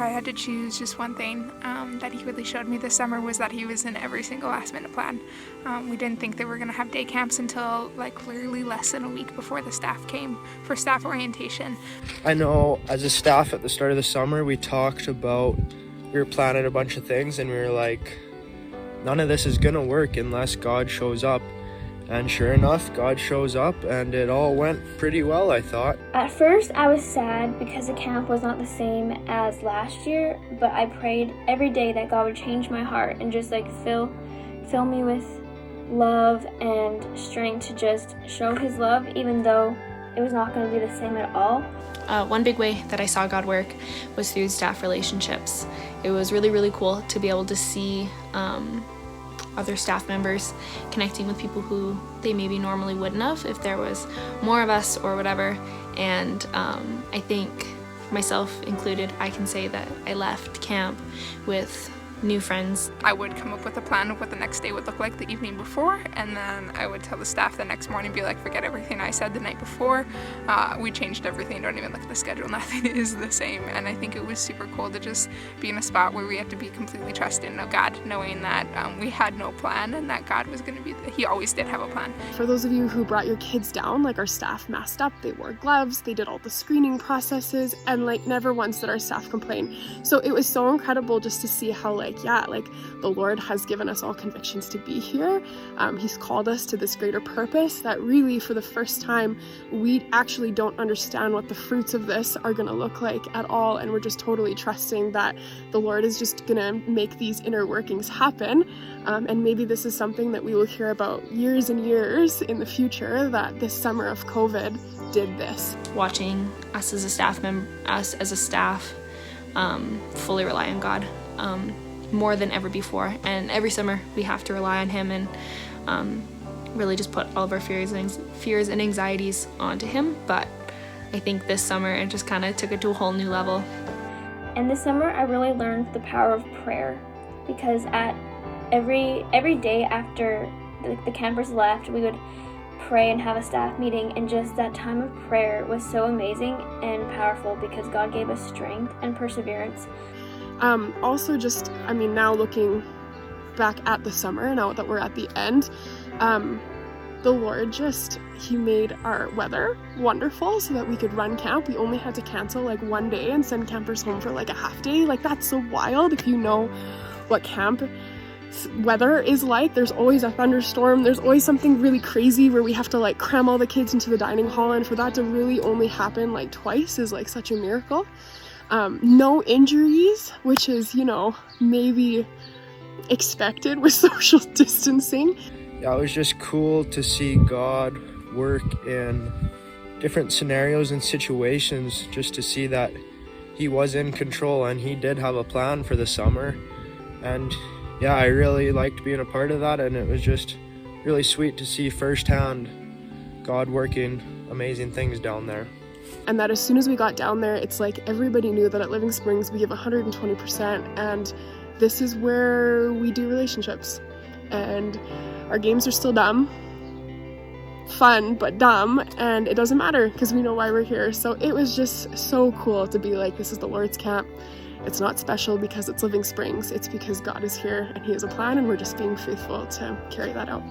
I had to choose just one thing that he really showed me this summer was that he was in every single last minute plan. We didn't think that we were going to have day camps until like literally less than a week before the staff came for staff orientation. I know as a staff at the start of the summer, we were planning a bunch of things and we were like, none of this is going to work unless God shows up. And sure enough, God shows up and it all went pretty well, I thought. At first, I was sad because the camp was not the same as last year, but I prayed every day that God would change my heart and just like fill me with love and strength to just show his love, even though it was not going to be the same at all. One big way that I saw God work was through staff relationships. It was really, really cool to be able to see other staff members connecting with people who they maybe normally wouldn't have if there was more of us or whatever. And I think myself included, I can say that I left camp with new friends. I would come up with a plan of what the next day would look like the evening before, and then I would tell the staff the next morning, be like, forget everything I said the night before. We changed everything, don't even look at the schedule, nothing is the same. And I think it was super cool to just be in a spot where we had to be completely trusting of God, knowing that we had no plan and that God was going to be, he always did have a plan. For those of you who brought your kids down, like our staff masked up, they wore gloves, they did all the screening processes, and like never once did our staff complain. So it was so incredible just to see how the Lord has given us all convictions to be here. He's called us to this greater purpose that really for the first time we actually don't understand what the fruits of this are going to look like at all, and we're just totally trusting that the Lord is just going to make these inner workings happen. And maybe this is something that we will hear about years and years in the future, that this summer of COVID did this. Watching us as a staff fully rely on God more than ever before, and every summer we have to rely on him and really just put all of our fears and anxieties onto him. But I think this summer it just kind of took it to a whole new level. And this summer I really learned the power of prayer, because at every day after the campers left, we would pray and have a staff meeting, and just that time of prayer was so amazing and powerful because God gave us strength and perseverance. Also just, now looking back at the summer, now that we're at the end, the Lord he made our weather wonderful so that we could run camp. We only had to cancel like one day and send campers home for like a half day. Like, that's so wild. If you know what camp weather is like, there's always a thunderstorm, there's always something really crazy where we have to like cram all the kids into the dining hall, and for that to really only happen like twice is like such a miracle. No injuries, which is, maybe expected with social distancing. Yeah, it was just cool to see God work in different scenarios and situations, just to see that he was in control and he did have a plan for the summer. And yeah, I really liked being a part of that, and it was just really sweet to see firsthand God working amazing things down there. And that as soon as we got down there, it's like everybody knew that at Living Springs we give 120%, and this is where we do relationships. And our games are still dumb, fun but dumb, and it doesn't matter because we know why we're here. So it was just so cool to be like, this is the Lord's camp. It's not special because it's Living Springs, it's because God is here and he has a plan, and we're just being faithful to carry that out.